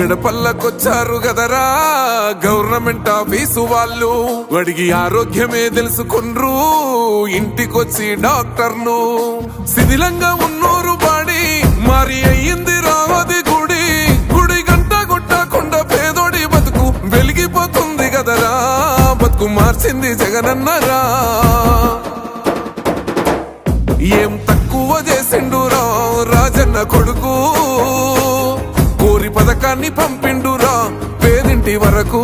గడపల్లకొచ్చారు గదరా government office వాళ్ళు. అడిగి ఆరోగ్యమే తెలుసుకున్రు ఇంటికొచ్చి డాక్టర్లు. శిథిలంగా ఉన్నోరు బాడి మరి అయ్యింది రావది గుడి. గుడి గంట కొట్టకుండా పేదోడి బతుకు వెలిగిపోతుంది గదరా. బతుకు మార్చింది జగనన్నరా. ఏం తక్కువ చేసిండురా రాజన్న కొడుకు. కోరి పథకాన్ని పంపిండురా పేదింటి వరకు.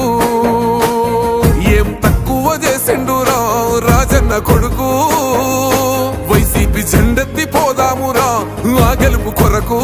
ఏం తక్కువ చేసిండురా రాజన్న కొడుకు. వైసీపీ జెండెత్తి పోదామురా ఆ గెలుపు కొరకు.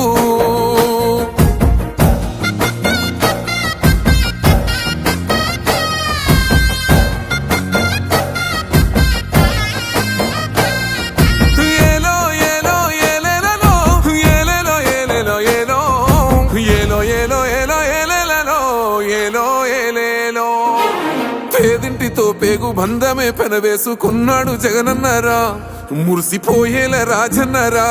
పేదింటితో పేగు బంధమే పెనవేసుకున్నాడు జగనన్నరా. మురిసిపోయేల రాజన్నరా.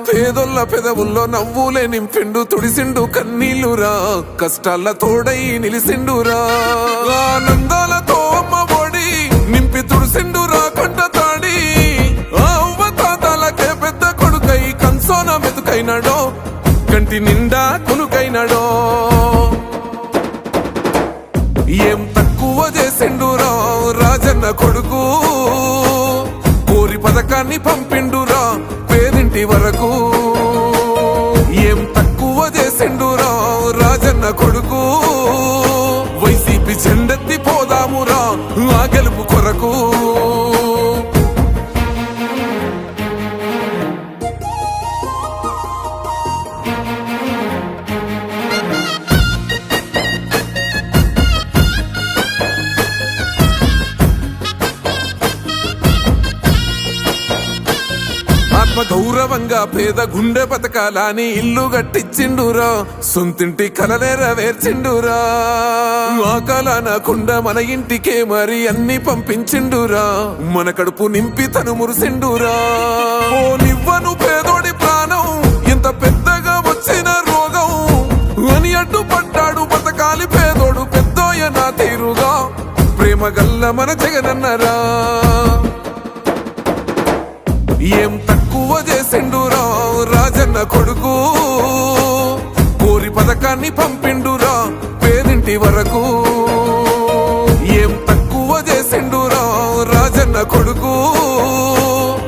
పేదొల్ల పెదవుల్లో నవ్వులే నింపిండు తుడిసిండు కన్నీళ్లురా. కష్టాల తోడై నిలిసిండురా. ఆనందాలతో అమ్మ ఒడి నింపి తుడిసిండురా కంట తాడి. అవ్వ తాతాలకే పెద్ద కొడుకై కంసోన మెతుకైనాడో కంటి నిండా కునుకైనాడో. ఏం తక్కువ చేసిండురా రాజన్న కొడుకు. కోరి పథకాన్ని పంపిండురా పేదింటి వరకు. ఏం తక్కువ చేసిండురా రాజన్న కొడుకు. వైసీపీ జెండెత్తి పోదామురా ఆ గెలుపు కొరకు. గౌరవంగా పేద గుండె బతకాలని ఇల్లు గట్టించిండురా. సొంతింటి కలనేరవేర్చిండురా. ఆ కలనకుండా మన ఇంటికే మరి అన్ని పంపించిండురా. మన కడుపు నింపి తను మురిసిండురా. ఓ నివ్వను పేదోడి ప్రాణం ఎంత పెద్దగా వచ్చిన రోగం అని అడ్డుపడ్డాడు బతకాలి పేదోడు పెద్దోయ నా తీరుగా. ప్రేమ గల్ల మన జగనన్నరా. ఏం తక్కువ చేసిండురా రాజన్న కొడుకు. కోరి పథకాన్ని పంపిండురా పేదింటి వరకు. ఏం తక్కువ చేసిండురా రాజన్న కొడుకు.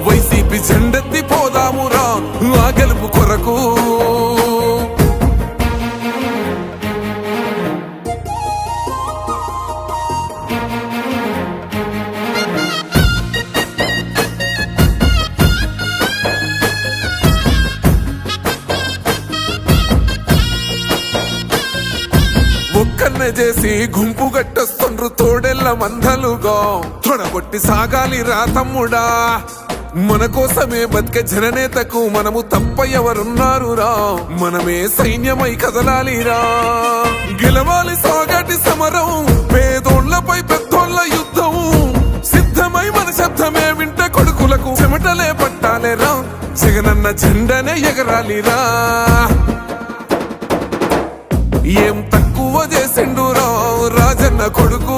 వైసీపీ జెండెత్తి పోదామురా ఆ గెలుపు కొరకు. ఒక్కన్నే చేసి గుంపు గట్టొస్తుండ్రు తోడెల్ల మందలుగా. తొడగొట్టి సాగాలి రా తమ్ముడా. మన కోసమే బతికే జననేతకు మనము తప్ప ఎవరున్నారు రా. మనమే సైన్యమై కదలాలిరా. గెలవాలి సాగటి సమరం పేదోళ్లపై పెద్దోళ్ల యుద్ధం. సిద్ధమై మన శబ్దమే వింటే కొడుకులకు చెమటలే పట్టాలేరా. జగనన్న జెండనే ఎగరాలిరా. ఏం తక్కువ చేసిండురా రాజన్న కొడుకు.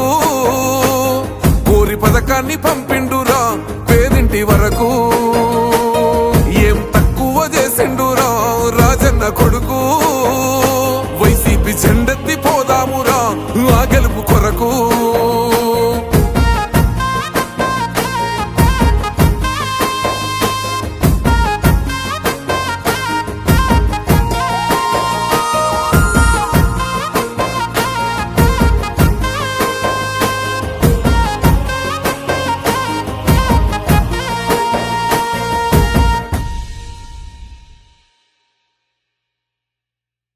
కోరి పథకాన్ని పంపిండురా పేదింటి వరకు. ఏం తక్కువ చేసిండురా రాజన్న కొడుకు. వైసీపీ జెండ